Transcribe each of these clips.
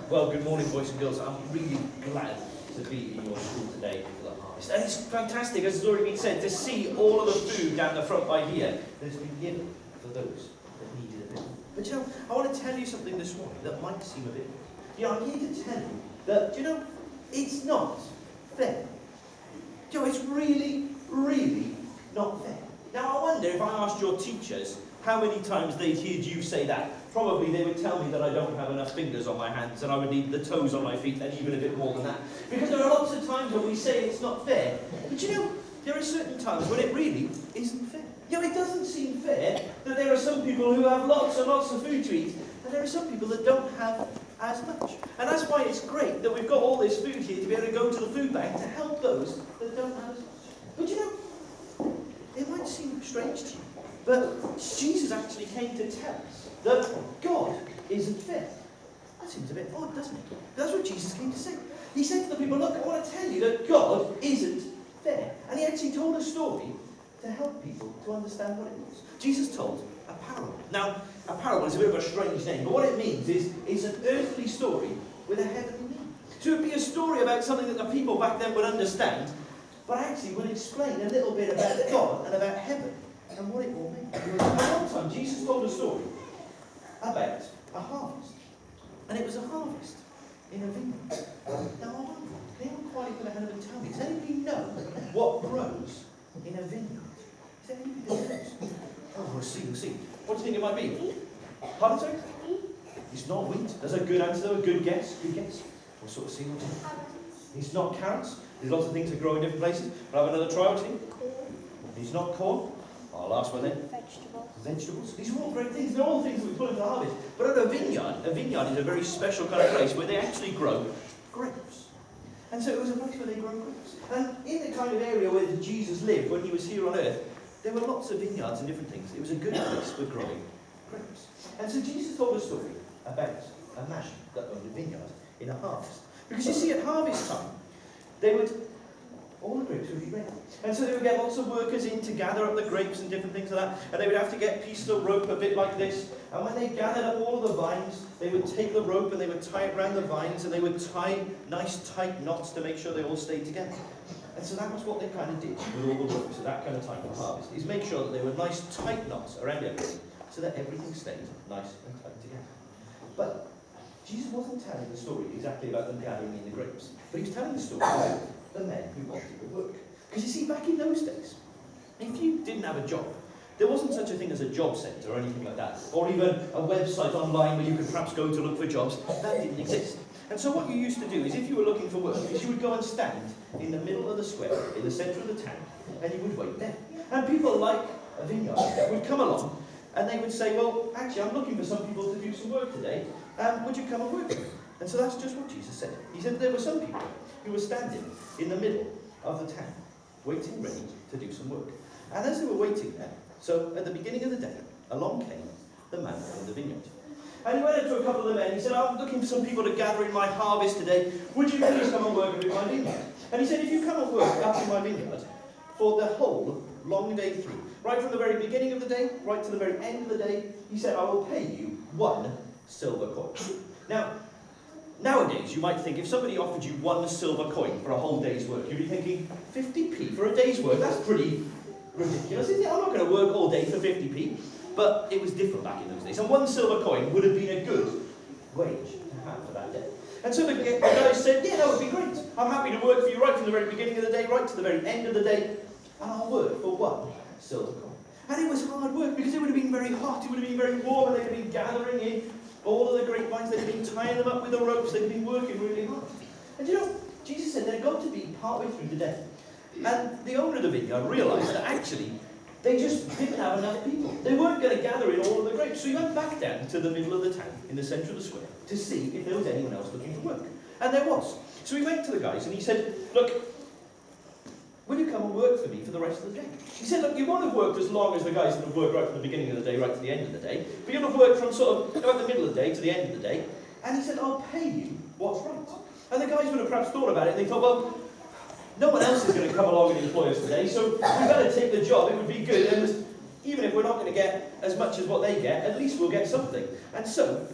Well, good morning, boys and girls. I'm really glad to be in your school today for the harvest. And it's fantastic, as has already been said, to see all of the food down the front by here that's been given for those that needed a bit more. But you know, I want to tell you something this morning that might seem a bit... I'm here to tell you that, it's not fair. It's really, really not fair. Now, I wonder if I asked your teachers how many times they'd heard you say that. Probably they would tell me that I don't have enough fingers on my hands and I would need the toes on my feet and even a bit more than that. Because there are lots of times when we say it's not fair. But there are certain times when it really isn't fair. It doesn't seem fair that there are some people who have lots and lots of food to eat and there are some people that don't have as much. And that's why it's great that we've got all this food here to be able to go to the food bank to help those that don't have as much. But it might seem strange to you, but Jesus actually came to tell us that God isn't fair. That seems a bit odd, doesn't it? But that's what Jesus came to say. He said to the people, look, I want to tell you that God isn't fair. And he actually told a story to help people to understand what it was. Jesus told a parable. Now, a parable is a bit of a strange name, but what it means is it's an earthly story with a heavenly meaning. So it would be a story about something that the people back then would understand, but actually would explain a little bit about God and about heaven and what it all means. And one time, Jesus told a story about a harvest. And it was a harvest in a vineyard. Now, I wonder, can anyone quietly put a hand up and tell me, does anybody know what grows in a vineyard? Is there anybody that knows? Oh, we'll see. What do you think it might be? Pardon, sorry? It's not wheat. That's a good answer, though. A good guess. We'll sort of see what you think. It's not carrots. There's lots of things that grow in different places. We'll have another try, what do you think? It's not corn. Our last one then. Vegetables. These are all great things. They're all things that we put into the harvest. But at a vineyard is a very special kind of place where they actually grow grapes. And so it was a place where they grow grapes. And in the kind of area where Jesus lived when he was here on earth, there were lots of vineyards and different things. It was a good place for growing grapes. And so Jesus told a story about a man that owned a vineyard in a harvest. Because you see, at harvest time, all the grapes would be ready. And so they would get lots of workers in to gather up the grapes and different things like that. And they would have to get pieces of rope a bit like this. And when they gathered up all of the vines, they would take the rope and they would tie it around the vines and they would tie nice tight knots to make sure they all stayed together. And so that was what they kind of did with all the ropes at that kind of time for harvest, is make sure that there were nice tight knots around everything so that everything stayed nice and tight together. But Jesus wasn't telling the story exactly about them gathering in the grapes, but he was telling the story about the men who wanted to work. Because you see, back in those days, if you didn't have a job, there wasn't such a thing as a job centre or anything like that, or even a website online where you could perhaps go to look for jobs. That didn't exist. And so what you used to do is, if you were looking for work, is you would go and stand in the middle of the square, in the centre of the town, and you would wait there. And people like a vineyard would come along, and they would say, well, actually, I'm looking for some people to do some work today. Would you come and work with me? And so that's just what Jesus said. He said there were some people who were standing in the middle of the town, waiting ready to do some work. And as they were waiting there, so at the beginning of the day, along came the man from the vineyard. And he went up to a couple of the men. He said, I'm looking for some people to gather in my harvest today. Would you please come and work in my vineyard? And he said, if you come and work up in my vineyard for the whole long day through, right from the very beginning of the day, right to the very end of the day, he said, I will pay you 1 silver coin. Now, nowadays, you might think if somebody offered you 1 silver coin for a whole day's work, you'd be thinking, 50p for a day's work? That's pretty ridiculous, isn't it? I'm not going to work all day for 50p. But it was different back in those days. And 1 silver coin would have been a good wage to have for that day. And so the guys said, yeah, that would be great. I'm happy to work for you right from the very beginning of the day, right to the very end of the day. And I'll work for 1 silver coin. And it was hard work because it would have been very hot, it would have been very warm, and they'd have been gathering in all of the grapevines, they'd have been tying them up with the ropes, they'd have been working really hard. And Jesus said they'd got to be partway through the day. And the owner of the vineyard realised that actually they just didn't have enough people. They weren't going to gather in all of the grapes. So he went back down to the middle of the town, in the centre of the square, to see if there was anyone else looking for work. And there was. So he went to the guys and he said, look, will you come and work for me for the rest of the day? He said, look, you won't have worked as long as the guys that have worked right from the beginning of the day right to the end of the day, but you'll have worked from sort of about the middle of the day to the end of the day. And he said, I'll pay you what's right. And the guys would have perhaps thought about it and they thought, well, no one else is going to come along and employ us today, so we better take the job. It would be good, and even if we're not going to get as much as what they get, at least we'll get something. And so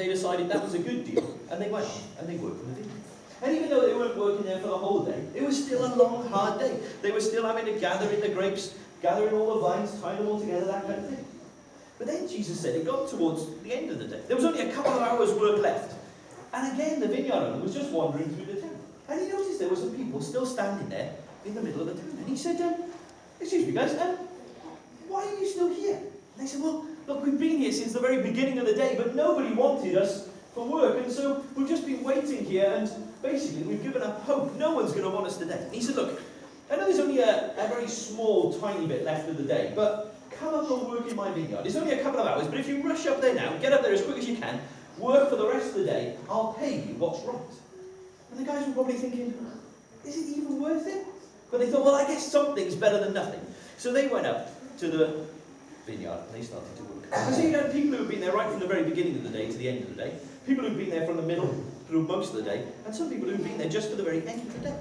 they decided that was a good deal, and they went on and they worked in the vineyard. And even though they weren't working there for the whole day, it was still a long, hard day. They were still having to gather in the grapes, gather in all the vines, tie them all together, that kind of thing. But then Jesus said it got towards the end of the day. There was only a couple of hours' work left. And again, the vineyard owner was just wandering through the town. And he noticed there were some people still standing there in the middle of the town. And he said, excuse me guys, why are you still here? And they said, well, look, we've been here since the very beginning of the day, but nobody wanted us for work, and so we've just been waiting here, and basically we've given up hope. No one's going to want us today. And he said, look, I know there's only a very small, tiny bit left of the day, but come up and work in my vineyard. It's only a couple of hours, but if you rush up there now, get up there as quick as you can, work for the rest of the day, I'll pay you what's right. And the guys were probably thinking, is it even worth it? But they thought, well, I guess something's better than nothing. So they went up to the vineyard and they started to work. And so you had people who had been there right from the very beginning of the day to the end of the day, people who'd been there from the middle through most of the day, and some people who'd been there just for the very end of the day.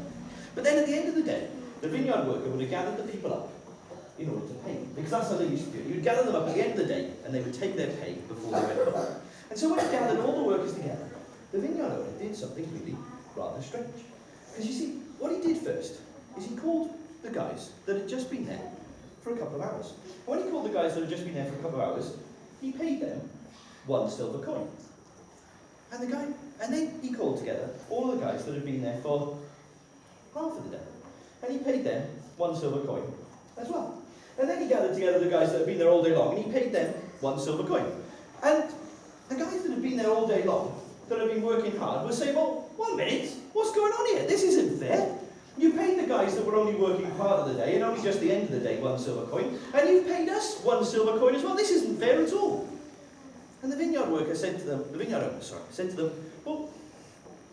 But then at the end of the day, the vineyard worker would have gathered the people up in order to pay them, because that's how they used to do it. You'd gather them up at the end of the day, and they would take their pay before they went home. And so when he gathered all the workers together, the vineyard owner did something really rather strange. Because you see, what he did first is he called the guys that had just been there for a couple of hours. And when he called the guys that had just been there for a couple of hours, he paid them 1 silver coin. And then he called together all the guys that had been there for half of the day. And he paid them 1 silver coin as well. And then he gathered together the guys that had been there all day long, and he paid them 1 silver coin. And the guys that had been there all day long, that had been working hard, would say, well, 1 minute, what's going on here? This isn't fair. You paid the guys that were only working part of the day, and only just the end of the day, 1 silver coin, and you've paid us 1 silver coin as well. This isn't fair at all. And the vineyard owner said to them, well,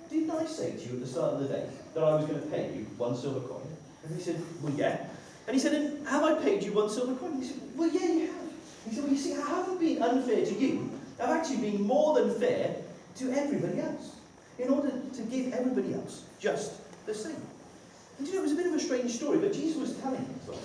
didn't I say to you at the start of the day that I was going to pay you 1 silver coin? And he said, well, yeah. And he said, and have I paid you 1 silver coin? And he said, well, yeah, you have. He said, well, you see, I haven't been unfair to you. I've actually been more than fair to everybody else, in order to give everybody else just the same. And you know, it was a bit of a strange story, but Jesus was telling us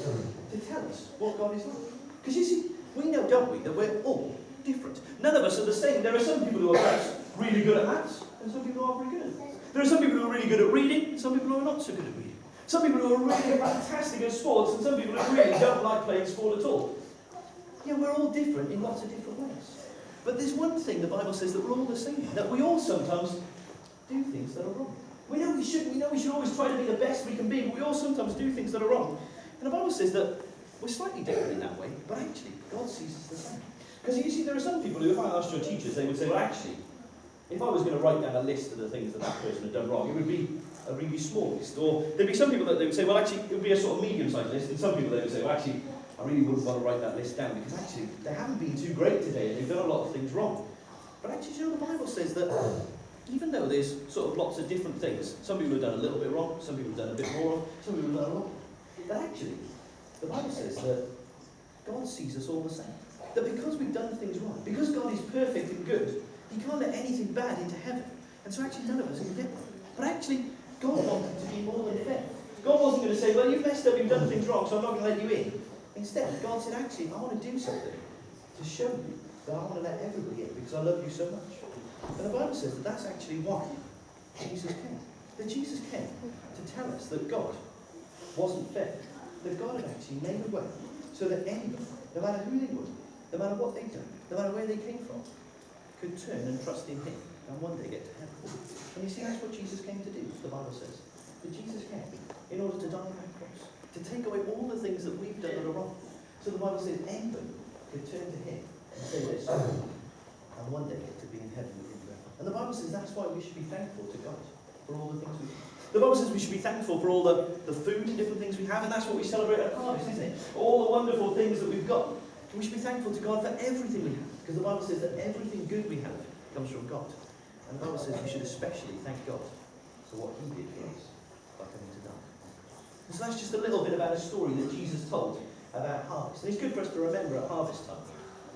to tell us what God is like. Because you see, we know, don't we, that we're all different. None of us are the same. There are some people who are perhaps really good at maths, and some people who aren't very good at maths. There are some people who are really good at reading, and some people who are not so good at reading. Some people who are really fantastic at sports, and some people who really don't like playing sport at all. Yeah, we're all different in lots of different ways. But there's one thing the Bible says, that we're all the same, that we all sometimes do things that are wrong. We know we should always try to be the best we can be, but we all sometimes do things that are wrong. And the Bible says that we're slightly different in that way, but actually, God sees us the same. Because you see, there are some people who, if I asked your teachers, they would say, well, actually, if I was going to write down a list of the things that that person had done wrong, it would be a really small list. Or there'd be some people that they would say, well, actually, it would be a sort of medium-sized list, and some people they would say, well, actually, I really wouldn't want to write that list down, because actually, they haven't been too great today, and they've done a lot of things wrong. But actually, you know, the Bible says that even though there's sort of lots of different things, some people have done a little bit wrong, some people have done a bit more wrong, some people have done a lot. But actually, the Bible says that God sees us all the same. That because we've done things wrong, because God is perfect and good, He can't let anything bad into heaven. And so actually none of us can get there. But actually, God wanted to be more than fair. God wasn't going to say, well, you've messed up, you've done things wrong, so I'm not going to let you in. Instead, God said, actually, I want to do something to show you that I want to let everybody in because I love you so much. And the Bible says that that's actually why Jesus came. That Jesus came to tell us that God wasn't fair. That God had actually made a way so that anybody, no matter who they were, no matter what they'd done, no matter where they came from, could turn and trust in Him and one day get to heaven. And you see, that's what Jesus came to do, the Bible says. That Jesus came in order to die on that cross, to take away all the things that we've done that are wrong. So the Bible says anybody could turn to Him and say this, and one day get to be in heaven with Him forever. And the Bible says that's why we should be thankful to God for all the things we do. The Bible says we should be thankful for all the food and different things we have, and that's what we celebrate at harvest, isn't it? All the wonderful things that we've got. And we should be thankful to God for everything we have, because the Bible says that everything good we have comes from God. And the Bible says we should especially thank God for what He did for us by coming to die. And so that's just a little bit about a story that Jesus told about harvest. And it's good for us to remember at harvest time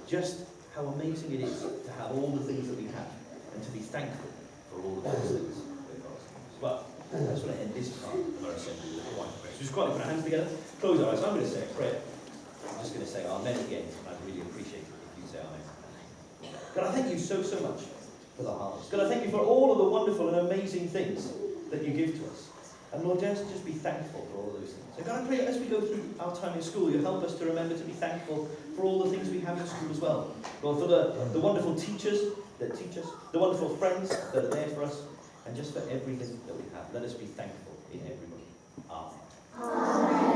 just how amazing it is to have all the things that we have and to be thankful for all of those things that God has given us. Well, I just want to end this part of our assembly with a quiet prayer. So just quietly put our hands together, close our eyes. I'm going to say a prayer. I'm just going to say amen again. I'd really appreciate it if you say amen. God, I thank you so, so much for the harvest. God, I thank you for all of the wonderful and amazing things that you give to us. And Lord, just be thankful for all those things. And God, I pray as we go through our time in school, you'll help us to remember to be thankful for all the things we have in school as well. Lord, for the wonderful teachers that teach us, the wonderful friends that are there for us, and just for everything that we have. Let us be thankful in everybody. Amen.